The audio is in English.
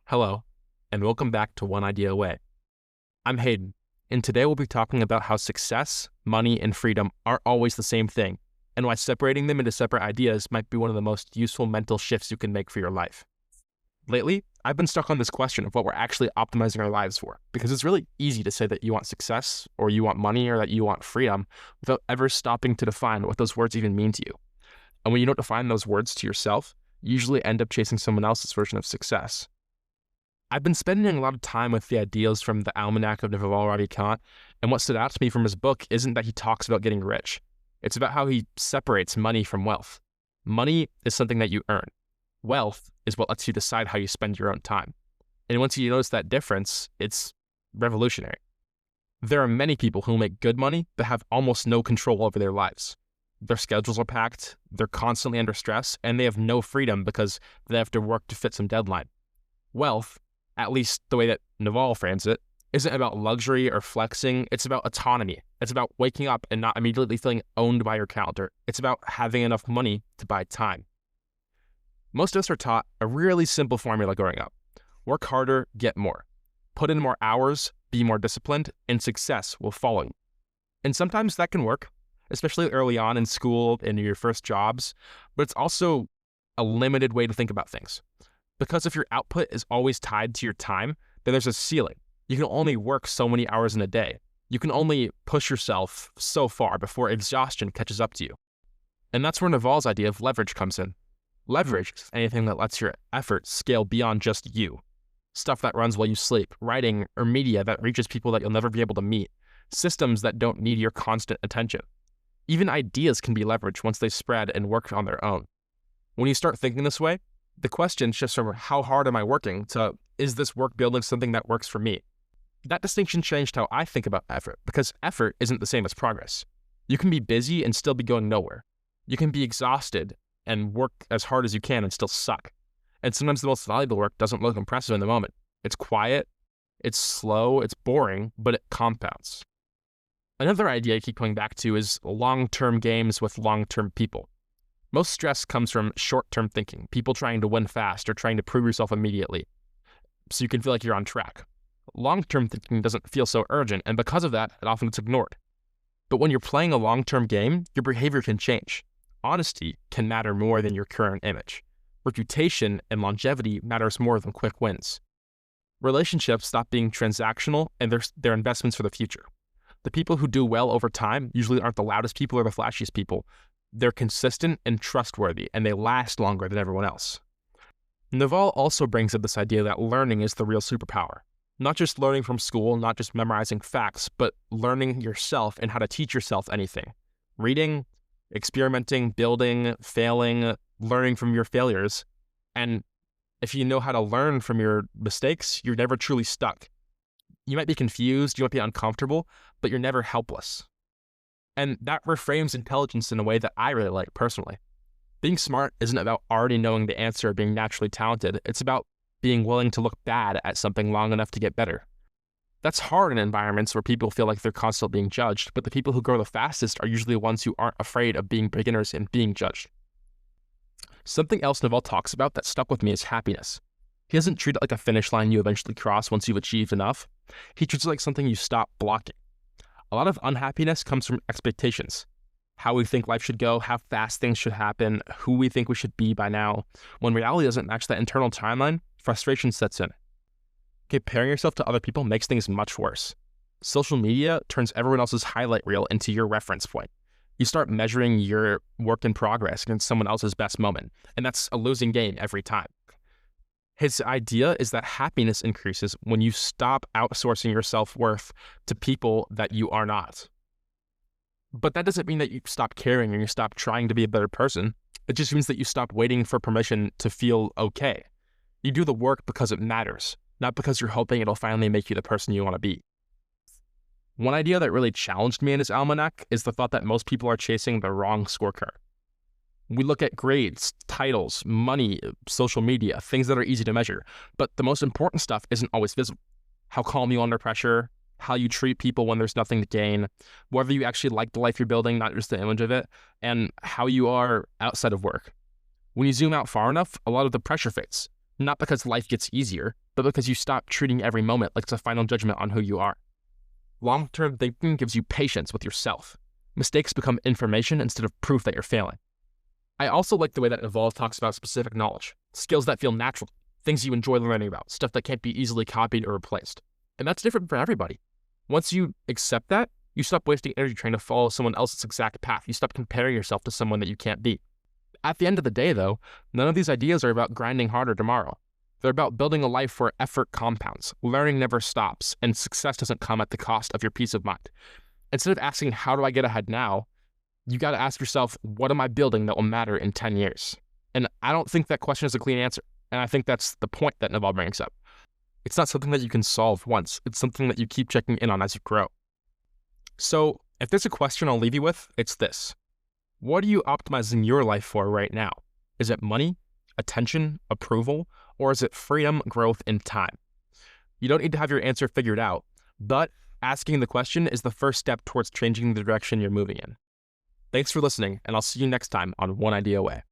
Hello, and welcome back to One Idea Away. I'm Hayden, and today we'll be talking about how success, money, and freedom aren't always the same thing, and why separating them into separate ideas might be one of the most useful mental shifts you can make for your life. Lately, I've been stuck on this question of what we're actually optimizing our lives for, because it's really easy to say that you want success, or you want money, or that you want freedom, without ever stopping to define what those words even mean to you. And when you don't define those words to yourself, you usually end up chasing someone else's version of success. I've been spending a lot of time with the ideas from the Almanac of Naval Ravikant, and what stood out to me from his book isn't that he talks about getting rich. It's about how he separates money from wealth. Money is something that you earn. Wealth is what lets you decide how you spend your own time. And once you notice that difference, it's revolutionary. There are many people who make good money but have almost no control over their lives. Their schedules are packed, they're constantly under stress, and they have no freedom because they have to work to fit some deadline. Wealth, at least the way that Naval frames it, isn't about luxury or flexing. It's about autonomy. It's about waking up and not immediately feeling owned by your calendar. It's about having enough money to buy time. Most of us are taught a really simple formula growing up. Work harder, get more. Put in more hours, be more disciplined, and success will follow you. And sometimes that can work, especially early on in school and your first jobs, but it's also a limited way to think about things. Because if your output is always tied to your time, then there's a ceiling. You can only work so many hours in a day. You can only push yourself so far before exhaustion catches up to you. And that's where Naval's idea of leverage comes in. Leverage is anything that lets your effort scale beyond just you. Stuff that runs while you sleep, writing, or media that reaches people that you'll never be able to meet. Systems that don't need your constant attention. Even ideas can be leveraged once they spread and work on their own. When you start thinking this way, the question shifts from how hard am I working to is this work building something that works for me? That distinction changed how I think about effort, because effort isn't the same as progress. You can be busy and still be going nowhere. You can be exhausted and work as hard as you can and still suck. And sometimes the most valuable work doesn't look impressive in the moment. It's quiet, it's slow, it's boring, but it compounds. Another idea I keep coming back to is long-term games with long-term people. Most stress comes from short-term thinking, people trying to win fast or trying to prove yourself immediately, so you can feel like you're on track. Long-term thinking doesn't feel so urgent, and because of that, it often gets ignored. But when you're playing a long-term game, your behavior can change. Honesty can matter more than your current image. Reputation and longevity matters more than quick wins. Relationships stop being transactional, and they're investments for the future. The people who do well over time usually aren't the loudest people or the flashiest people. They're consistent and trustworthy, and they last longer than everyone else. Naval also brings up this idea that learning is the real superpower. Not just learning from school, not just memorizing facts, but learning yourself and how to teach yourself anything. Reading, experimenting, building, failing, learning from your failures. And if you know how to learn from your mistakes, you're never truly stuck. You might be confused, you might be uncomfortable, but you're never helpless. And that reframes intelligence in a way that I really like personally. Being smart isn't about already knowing the answer or being naturally talented. It's about being willing to look bad at something long enough to get better. That's hard in environments where people feel like they're constantly being judged, but the people who grow the fastest are usually the ones who aren't afraid of being beginners and being judged. Something else Naval talks about that stuck with me is happiness. He doesn't treat it like a finish line you eventually cross once you've achieved enough. He treats it like something you stop blocking. A lot of unhappiness comes from expectations. How we think life should go, how fast things should happen, who we think we should be by now. When reality doesn't match that internal timeline, frustration sets in. Comparing yourself to other people makes things much worse. Social media turns everyone else's highlight reel into your reference point. You start measuring your work in progress against someone else's best moment, and that's a losing game every time. His idea is that happiness increases when you stop outsourcing your self-worth to people that you are not. But that doesn't mean that you stop caring and you stop trying to be a better person. It just means that you stop waiting for permission to feel okay. You do the work because it matters, not because you're hoping it'll finally make you the person you want to be. One idea that really challenged me in his almanac is the thought that most people are chasing the wrong scorecard. We look at grades, titles, money, social media, things that are easy to measure, but the most important stuff isn't always visible. How calm you are under pressure, how you treat people when there's nothing to gain, whether you actually like the life you're building, not just the image of it, and how you are outside of work. When you zoom out far enough, a lot of the pressure fades, not because life gets easier, but because you stop treating every moment like it's a final judgment on who you are. Long-term thinking gives you patience with yourself. Mistakes become information instead of proof that you're failing. I also like the way that Naval talks about specific knowledge, skills that feel natural, things you enjoy learning about, stuff that can't be easily copied or replaced. And that's different for everybody. Once you accept that, you stop wasting energy trying to follow someone else's exact path. You stop comparing yourself to someone that you can't be. At the end of the day, though, none of these ideas are about grinding harder tomorrow. They're about building a life where effort compounds, learning never stops, and success doesn't come at the cost of your peace of mind. Instead of asking, how do I get ahead now? You got to ask yourself, what am I building that will matter in 10 years? And I don't think that question is a clean answer. And I think that's the point that Naval brings up. It's not something that you can solve once. It's something that you keep checking in on as you grow. So if there's a question I'll leave you with, it's this. What are you optimizing your life for right now? Is it money, attention, approval, or is it freedom, growth, and time? You don't need to have your answer figured out, but asking the question is the first step towards changing the direction you're moving in. Thanks for listening, and I'll see you next time on One Idea Away.